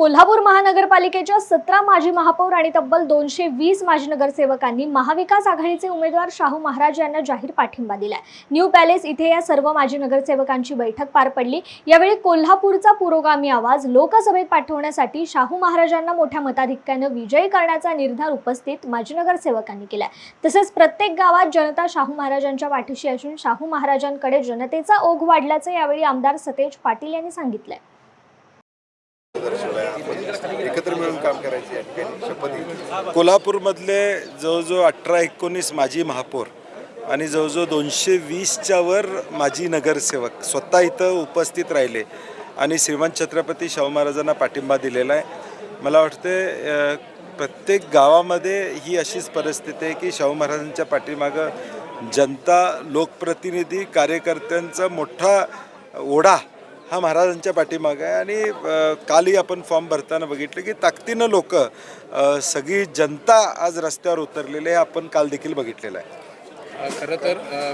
कोल्हापूर महानगरपालिकेच्या 17 माजी महापौर आणि तब्बल 220 माजी नगरसेवकांनी महाविकास आघाडीचे उमेदवार शाहू महाराज यांना जाहीर पाठिंबा दिलाय। न्यू पॅलेस इथे या सर्व माजी नगरसेवकांची बैठक पार पडली। यावेळी कोल्हापूरचा पुरोगामी आवाज लोकसभेत पाठवण्यासाठी शाहू महाराजांना मोठ्या मताधिक्याने विजयी करण्याचा निर्धार उपस्थित माजी नगरसेवकांनी केलाय। तसेच प्रत्येक गावात जनता शाहू महाराजांच्या पाठीशी असून शाहू महाराजांकडे जनतेचा ओघ वाढल्याचे यावेळी आमदार सतेज पाटील यांनी सांगितले। एकत्र मिळून काम करायचे शपथ। कोल्हापूरमधले जवळजवळ 18-19 माजी महापौर आणि जवळजवळ 220च्या वर माजी नगरसेवक स्वतः इथं उपस्थित राहिले आणि श्रीमंत छत्रपती शाहू महाराजांना पाठिंबा दिलेला आहे। मला वाटते प्रत्येक गावामध्ये ही अशीच परिस्थिती आहे की शाहू महाराजांच्या पाठीमागं जनता, लोकप्रतिनिधी, कार्यकर्त्यांचा मोठा ओढा हा महाराजांच्या पाठीमागं आहे। आणि कालही आपण फॉर्म भरताना बघितलं की ताकदीनं लोक सगळी जनता आज रस्त्यावर उतरलेले आपण काल देखील बघितलेलं आहे। खरं तर